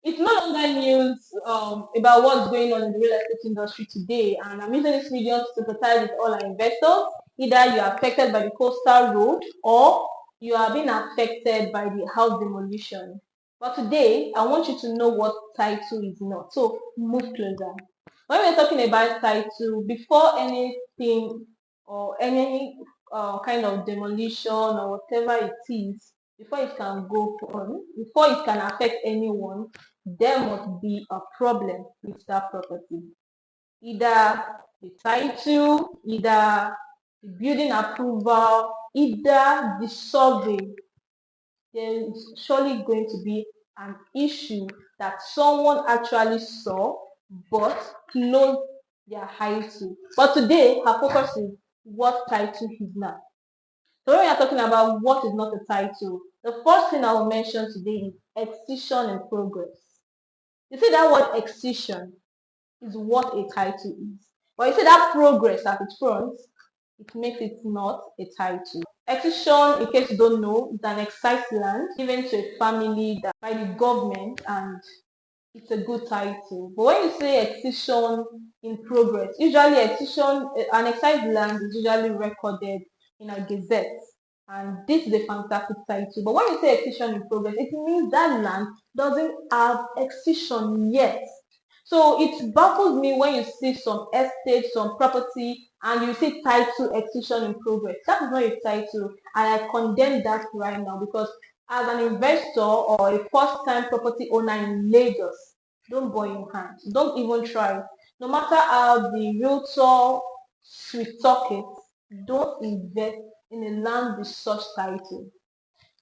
it's no longer news about what's going on in the real estate industry today, and I'm using this video to sympathize with all our investors. Either you are affected by the coastal road or you are being affected by the house demolition. But today, I want you to know what title is not. So move closer. When we're talking about title, before anything or any kind of demolition or whatever it is, before it can go on, before it can affect anyone, there must be a problem with that property. Either the title, either the building approval, either the survey. There is surely going to be an issue that someone actually saw but closed their eye to. But today, our focus is what title is not. So when we are talking about what is not a title, the first thing I will mention today is excision in progress. You see that word excision is what a title is. But you see that progress at its front, it makes it not a title. Excision, in case you don't know, is an excised land given to a family that by the government, and it's a good title. But when you say excision in progress, usually an excised land is usually recorded in a gazette, and this is a fantastic title. But when you say excision in progress, it means that land doesn't have excision yet. So it baffles me when you see some estate, some property, and you see title excision in progress. That is not a title, and I condemn that right now, because as an investor or a first-time property owner in Lagos, don't boil your hands. Don't even try. No matter how the realtor sweet talk it, don't invest in a land with such title.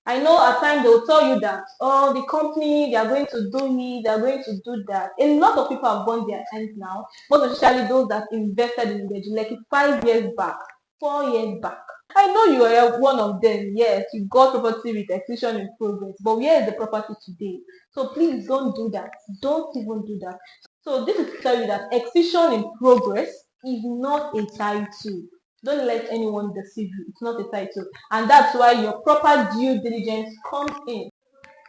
I know at times they'll tell you that, oh, the company, they are going to do it, they are going to do that. A lot of people have burned their hands now, most especially those that invested in the like 5 years back, 4 years back. I know you are one of them. Yes, you got property with excision in progress, but where is the property today? So please don't do that. Don't even do that. So this is to tell you that excision in progress is not a title. Don't let anyone deceive you. It's not a title. And that's why your proper due diligence comes in.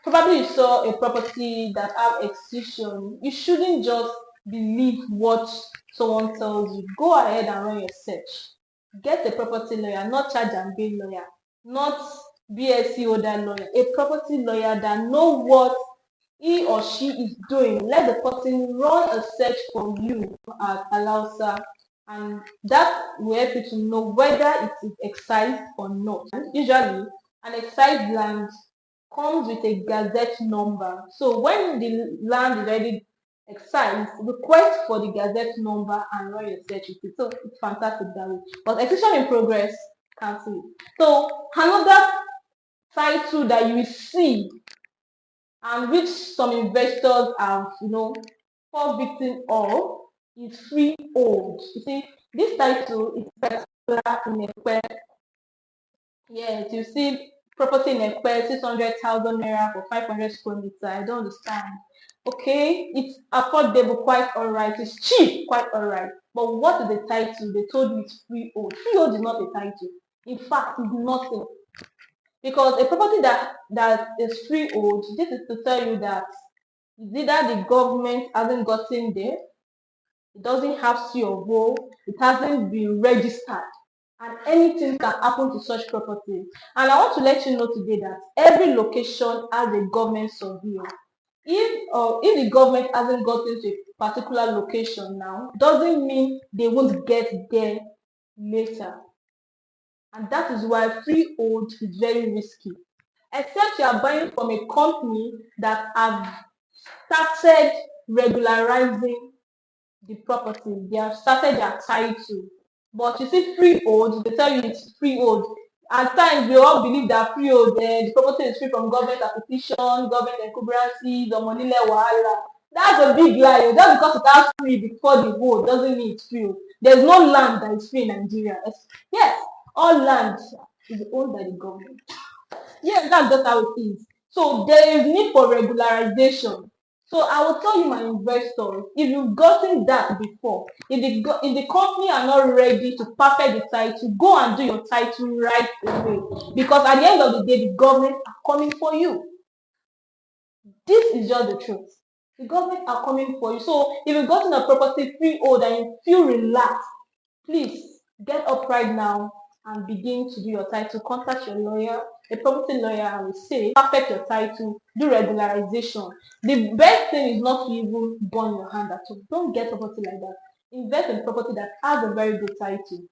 Probably you saw a property that have excision. You shouldn't just believe what someone tells you. Go ahead and run your search. Get a property lawyer, not charge and bill lawyer, not BSc holder lawyer, a property lawyer that know what he or she is doing. Let the person run a search for you at Alausa, and that will help you to know whether it is excised or not. And usually, an excised land comes with a gazette number. So when the land is already excised, request for the gazette number and run your search with it. So it's fantastic that way. But excision in progress, cancel it. So another title that you see and which some investors have, fall victim of is freehold. You see, this title is particular in Ekpe. Yes, you see property in Ekpe, 600,000 naira for 500 square meter. I don't understand. Okay, it's affordable, quite alright. It's cheap, quite alright. But what is the title? They told you it's freehold. Freehold is not a title. In fact, it's nothing. Because a property that is freehold, this is to tell you that either the government hasn't gotten there, it doesn't have C of O, it hasn't been registered, and anything can happen to such property. And I want to let you know today that every location has a government surveyor. If the government hasn't gotten to a particular location now, doesn't mean they won't get there later. And that is why freehold is very risky. Except you are buying from a company that have started regularizing the property. They have started their title. But you see freehold, they tell you it's freehold. At times we all believe that freehold, the property is free from government acquisition, government encumbrances, or money wahala. That's a big lie. Just because it has free before the hold doesn't mean it's free. There's no land that is free in Nigeria. Yes, all land is owned by the government. Yes, that's just how it is. So there is need for regularization. So I will tell you, my investors, if you've gotten that before, if the company are not ready to perfect the title, go and do your title right away. Because at the end of the day, the government are coming for you. This is just the truth. The government are coming for you. So if you've gotten a property freehold and you feel relaxed, please get up right now and begin to do your title. Contact your lawyer, a property lawyer, I will say, perfect your title, do regularization. The best thing is not to even burn your hand at all. Don't get property like that. Invest in property that has a very good title.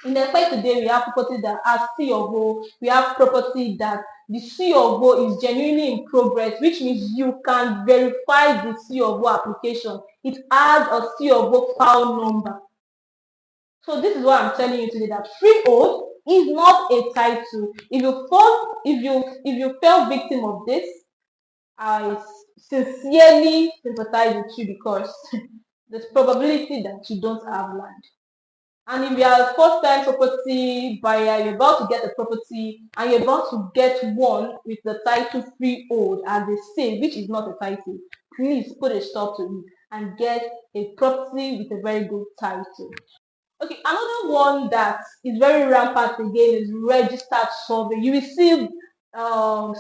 In the fight today, we have property that has C of O. We have property that the C of O is genuinely in progress, which means you can verify the C of O application. It has a C of O file number. So this is what I'm telling you today, that freehold is not a title. If you fell victim of this, I sincerely sympathize with you, because there's probability that you don't have land. And if you are a first-time property buyer, you're about to get a property and you're about to get one with the title freehold, as they say, which is not a title, please put a stop to it and get a property with a very good title. Okay, another one that is very rampant again is registered survey. You will see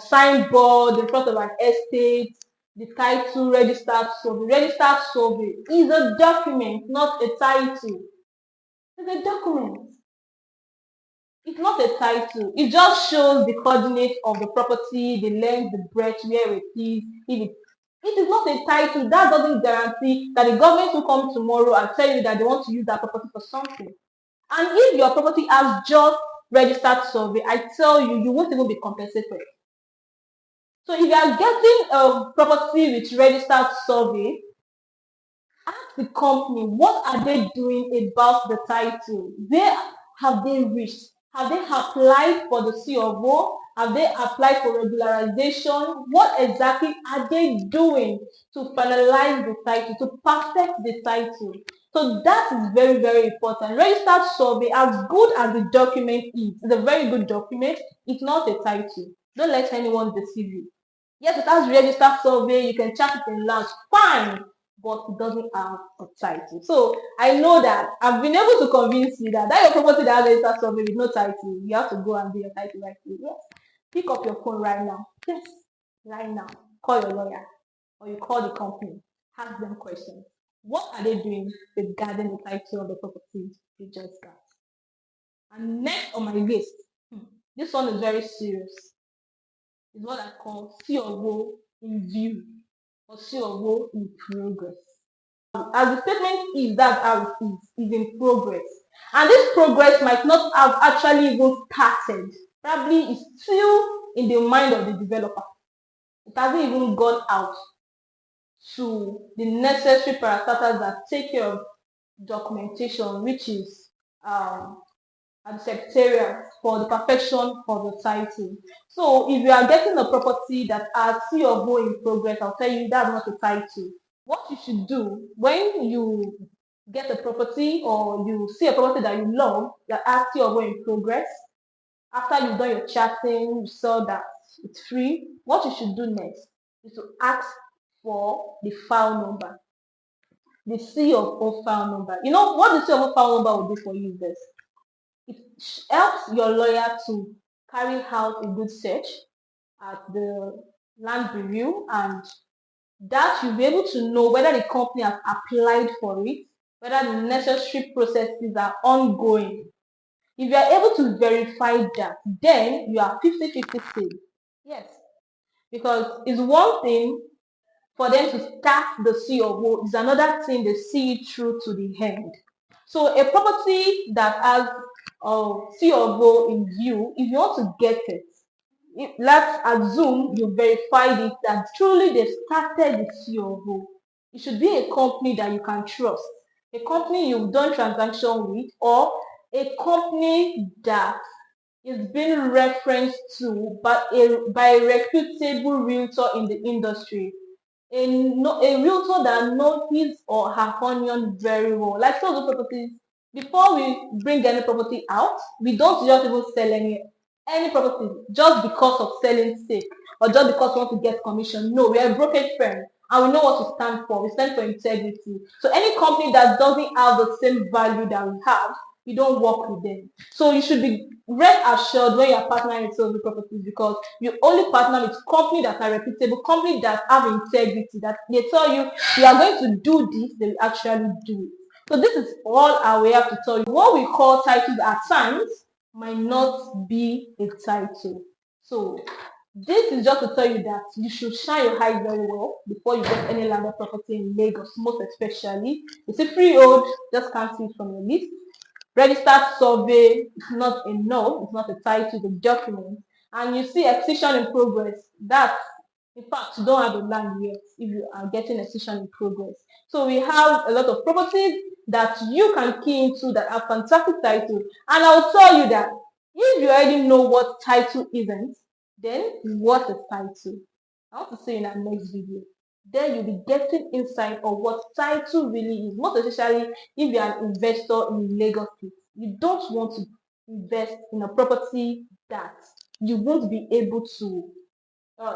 signboard in front of an estate, the title registered survey. Registered survey is a document, not a title. It's a document. It's not a title. It just shows the coordinates of the property, the length, the breadth, where it is. It is not a title. That doesn't guarantee that the government will come tomorrow and tell you that they want to use that property for something. And if your property has just registered survey, I tell you, you won't even be compensated. So if you are getting a property with registered survey, ask the company, what are they doing about the title? Where have they reached? Have they applied for the C of O? Have they applied for regularization? What exactly are they doing to finalize the title, to perfect the title? So that is very, very important. Registered survey, as good as the document is, it's a very good document. It's not a title. Don't let anyone deceive you. Yes, it has registered survey. You can check it in land, fine, but it doesn't have a title. So I know that I've been able to convince you that your property that has registered survey with no title, you have to go and do your title right away. Yes, pick up your phone right now. Yes, right now. Call your lawyer or you call the company. Ask them questions. What are they doing regarding the title of the property they just got? And next on my list, this one is very serious. Is what I call C of O in view or C of O in progress. As the statement is, that's how it is in progress. And this progress might not have actually even started. Probably it's still in the mind of the developer. It hasn't even gone out to the necessary parastatals that take care of documentation, which is at the secretariat for the perfection of the title. So if you are getting a property that has C of O in progress, I'll tell you that's not a title. What you should do when you get a property or you see a property that you love that has C of O in progress, after you've done your chatting, you saw that it's free, what you should do next is to ask for the file number, the C of O file number. You know what the C of O file number will do for you is this. It helps your lawyer to carry out a good search at the land review, and that you'll be able to know whether the company has applied for it, whether the necessary processes are ongoing. If you are able to verify that, then you are 50-50 safe. Yes, because it's one thing for them to start the C of O, it's another thing they see it through to the end. So a property that has C of O in view, if you want to get it, let's assume you verified it that truly they started the C of O. It should be a company that you can trust, a company you've done transaction with, or a company that is being referenced to by a reputable realtor in the industry. A realtor that knows his or her onion very well. Like some of the properties, before we bring any property out, we don't just even sell any property just because of selling sake or just because we want to get commission. No, we are a brokerage firm and we know what we stand for. We stand for integrity. So any company that doesn't have the same value that we have, you don't work with them. So you should be rest assured when you're partnering with sales properties, because you only partner with companies that are reputable, companies that have integrity, that they tell you you are going to do this, they will actually do it. So this is all I will have to tell you. What we call titles at times might not be a title. So this is just to tell you that you should shine your eyes very well before you get any landed property in Lagos, most especially. You see freehold, just can't see it from your list. Registered survey is not enough, it's not a title, it's a document. And you see excision in progress, that in fact you don't have the land yet if you are getting excision in progress. So we have a lot of properties that you can key into that have fantastic title. And I'll tell you that if you already know what title isn't, then what is title? I want to say in our next video. Then you'll be getting insight of what title really is, most especially if you're an investor in Lagos State. You don't want to invest in a property that you won't be able to,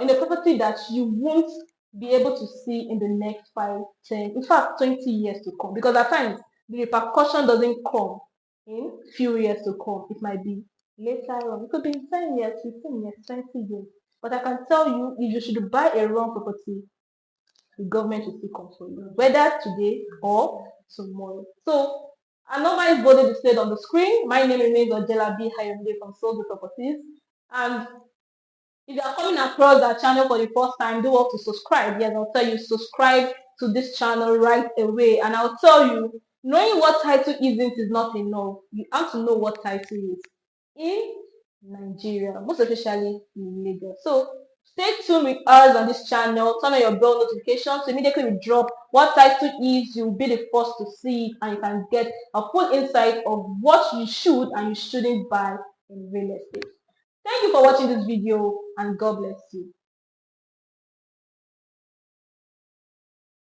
in a property that you won't be able to see in the next 5, 10, in fact 20 years to come. Because at times the repercussion doesn't come in few years to come. It might be later on. It could be 10 years, 15 years, 20 years. But I can tell you, if you should buy a wrong property, the government will still come for you, whether today or tomorrow. So our number is boldly displayed on the screen. My name remains Ojela B. Hayomide from Soul Properties. And if you are coming across our channel for the first time, do want to subscribe. Yes, I'll tell you, subscribe to this channel right away. And I'll tell you, knowing what title isn't is not enough. You have to know what title is in Nigeria, most especially in Lagos. So stay tuned with us on this channel. Turn on your bell notifications. So immediately we drop what title is, you'll be the first to see it, and you can get a full insight of what you should and you shouldn't buy in real estate. Thank you for watching this video, and God bless you.